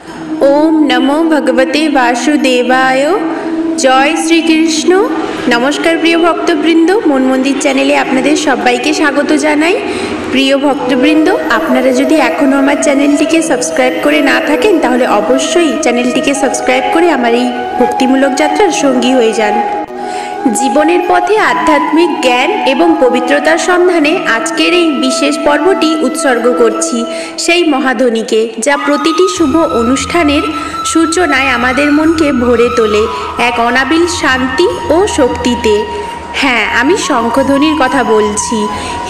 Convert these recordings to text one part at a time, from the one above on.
ओम नमो भगवते वासुदेवाय। जय श्रीकृष्ण। नमस्कार प्रिय भक्तबृंद, मन मंदिर चैनेले आपनादेर सबाइके स्वागत जानाई। प्रिय भक्तबृंद, आपनारा यदि एखोनो आमार चैनेलटिके सबस्क्राइब करे ना थाकेन ताहले अवश्यई चैनेलटिके सबस्क्राइब करे आमार एई भक्तिमूलक यात्रार संगी हये जान। जीवनेर पथे आध्यात्मिक ज्ञान एवं पवित्रतार सन्धाने आजकेर এই विशेष पर्वटी उत्सर्ग करছি সেই মহাধনীকে, যা প্রতিটি শুভ অনুষ্ঠানের সূচনায় আমাদের মনকে ভরে তোলে এক অনাবিল শান্তি ও শক্তিতে। হ্যাঁ, আমি শঙ্খধ্বনির কথা বলছি।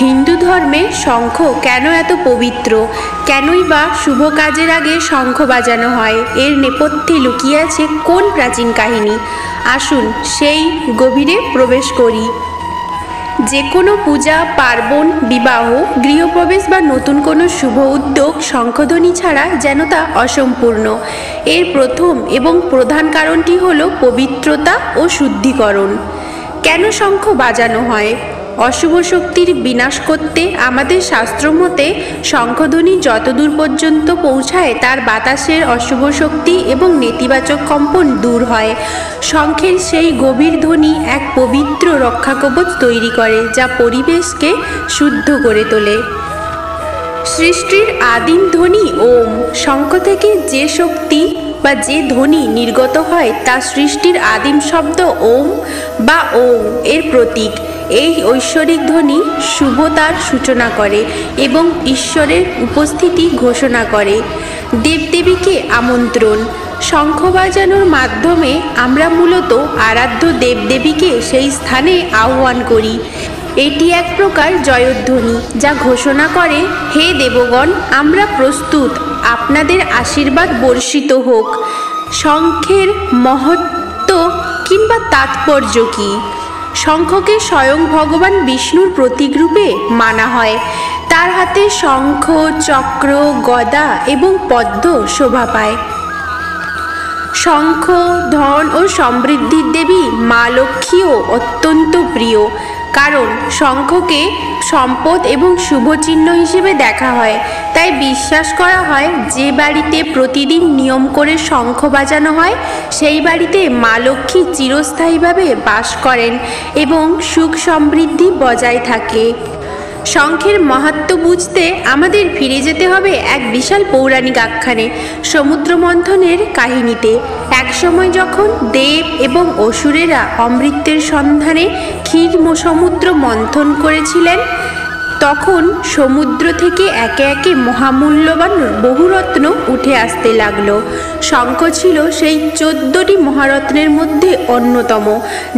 হিন্দু ধর্মে শঙ্খ কেন এত পবিত্র, কেনই বা শুভ কাজের আগে শঙ্খ বাজানো হয়, এর নেপথ্যে লুকিয়ে আছে কোন প্রাচীন কাহিনী? আসুন সেই গভীরে প্রবেশ করি। যে কোনো পূজা পার্বণ, বিবাহ, গৃহপ্রবেশ বা নতুন কোনো শুভ উদ্যোগ শঙ্খধ্বনি ছাড়া যেন তা অসম্পূর্ণ। এর প্রথম এবং প্রধান কারণটি হলো পবিত্রতা ও শুদ্ধিকরণ। কেন শঙ্খ বাজানো হয়? অশুভ শক্তির বিনাশ করতে আমাদের শাস্ত্রমতে শঙ্খধ্বনি যতদূর পর্যন্ত পৌঁছায় তার বাতাসের অশুভ শক্তি এবং নেতিবাচক কম্পন দূর হয়। শঙ্খের সেই গভীর ধ্বনি এক পবিত্র রক্ষাকবচ তৈরি করে, যা পরিবেশকে শুদ্ধ করে তোলে। সৃষ্টির আদিম ধ্বনি ওম। শঙ্খ থেকে যে শক্তি বা যে ধ্বনি নির্গত হয় তা সৃষ্টির আদিম শব্দ ওম বা ওং এর প্রতীক। এই ঐশ্বরিক ধ্বনি শুভতার সূচনা করে এবং ঈশ্বরের উপস্থিতি ঘোষণা করে। দেবদেবীকে আমন্ত্রণ। শঙ্খ বাজানোর মাধ্যমে আমরা মূলত আরাধ্য দেবদেবীকে সেই স্থানে আহ্বান করি। এটি এক প্রকার জয়ধ্বনি, যা ঘোষণা করে, হে দেবগণ, আমরা প্রস্তুত, আপনাদের আশীর্বাদ বর্ষিত হোক। শঙ্খের মহত্ব কিংবা তাৎপর্য কী? শঙ্খকে স্বয়ং ভগবান বিষ্ণুর প্রতীক রূপে মানা হয়। তার হাতে শঙ্খ, চক্র, গদা এবং পদ্ম শোভা পায়। শঙ্খ ধন ও সমৃদ্ধির দেবী মা লক্ষ্মীও অত্যন্ত প্রিয়, কারণ শঙ্খকে সম্পদ এবং শুভ চিহ্ন হিসেবে দেখা হয়। তাই বিশ্বাস করা হয় যে বাড়িতে প্রতিদিন নিয়ম করে শঙ্খ বাজানো হয় সেই বাড়িতে মা লক্ষ্মী চিরস্থায়ীভাবে বাস করেন এবং সুখ সমৃদ্ধি বজায় থাকে। শঙ্খের মাহাত্ম্য বুঝতে আমাদের ফিরে যেতে হবে এক বিশাল পৌরাণিক আখ্যানে, সমুদ্র মন্থনের কাহিনীতে। একসময় যখন দেব এবং অসুরেরা অমৃতের সন্ধানে ক্ষীর সমুদ্র মন্থন করেছিলেন, তখন সমুদ্র থেকে একে একে মহামূল্যবান বহুরত্ন উঠে আসতে লাগলো। শঙ্খ ছিল সেই 14টি মহারত্নের মধ্যে অন্যতম,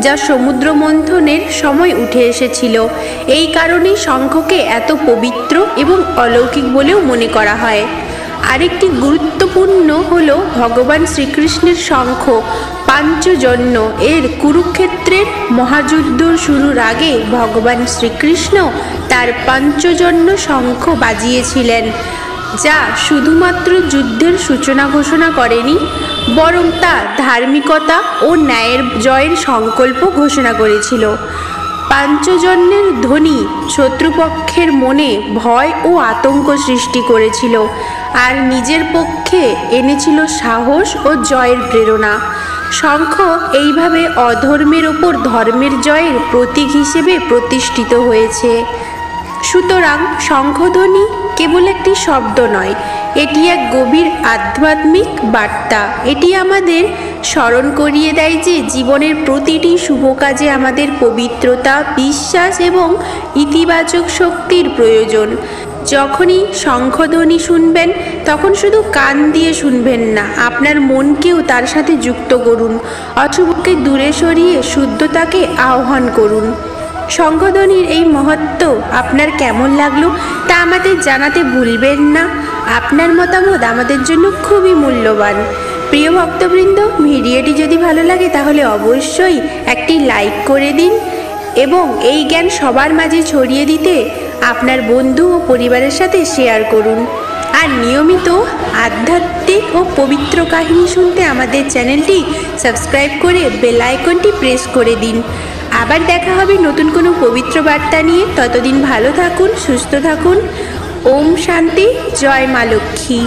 যা সমুদ্র মন্থনের সময় উঠে এসেছিল। এই কারণেই শঙ্খকে এত পবিত্র এবং অলৌকিক বলেও মনে করা হয়। আরেকটি গুরুত্বপূর্ণ হলো ভগবান শ্রীকৃষ্ণের শঙ্খ পাঞ্চজন্য। এর কুরুক্ষেত্রের মহাযুদ্ধ শুরুর আগে ভগবান শ্রীকৃষ্ণ তার পাঞ্চজন্য শঙ্খ বাজিয়েছিলেন, যা শুধুমাত্র যুদ্ধের সূচনা ঘোষণা করেনি, বরং তা ধার্মিকতা ও ন্যায়ের জয়ের সংকল্প ঘোষণা করেছিল। পাঞ্চজন্যের ধ্বনি শত্রুপক্ষের মনে ভয় ও আতঙ্ক সৃষ্টি করেছিল আর নিজের পক্ষে এনেছিল সাহস ও জয়ের প্রেরণা। শঙ্খ এইভাবে অধর্মের ওপর ধর্মের জয়ের প্রতীক হিসেবে প্রতিষ্ঠিত হয়েছে। সুতরাং শঙ্খধ্বনি কেবল একটি শব্দ নয়, এটি এক গভীর আধ্যাত্মিক বার্তা। এটি আমাদের স্মরণ করিয়ে দেয় যে জীবনের প্রতিটি শুভ কাজে আমাদের পবিত্রতা, বিশ্বাস এবং ইতিবাচক শক্তির প্রয়োজন। যখনই শঙ্খধ্বনি শুনবেন তখন শুধু কান দিয়ে শুনবেন না, আপনার মনকেও তার সাথে যুক্ত করুন। অশুভকে দূরে সরিয়ে শুদ্ধতাকে আহ্বান করুন। শঙ্খধ্বনির এই মহত্ব আপনার কেমন লাগলো তা আমাদের জানাতে ভুলবেন না। আপনার মতামত আমাদের জন্য খুবই মূল্যবান। প্রিয় ভক্তবৃন্দ, ভিডিওটি যদি ভালো লাগে তাহলে অবশ্যই একটি লাইক করে দিন এবং এই জ্ঞান সবার মাঝে ছড়িয়ে দিতে আপনার বন্ধু ও পরিবারের সাথে শেয়ার করুন। আর নিয়মিত আধ্যাত্মিক ও পবিত্র কাহিনী শুনতে আমাদের চ্যানেলটি সাবস্ক্রাইব করে বেল আইকনটি প্রেস করে দিন। আবার দেখা হবে নতুন কোনো পবিত্র বার্তা নিয়ে। ততদিন ভালো থাকুন, সুস্থ থাকুন। ওম শান্তি। জয় মা লক্ষ্মী।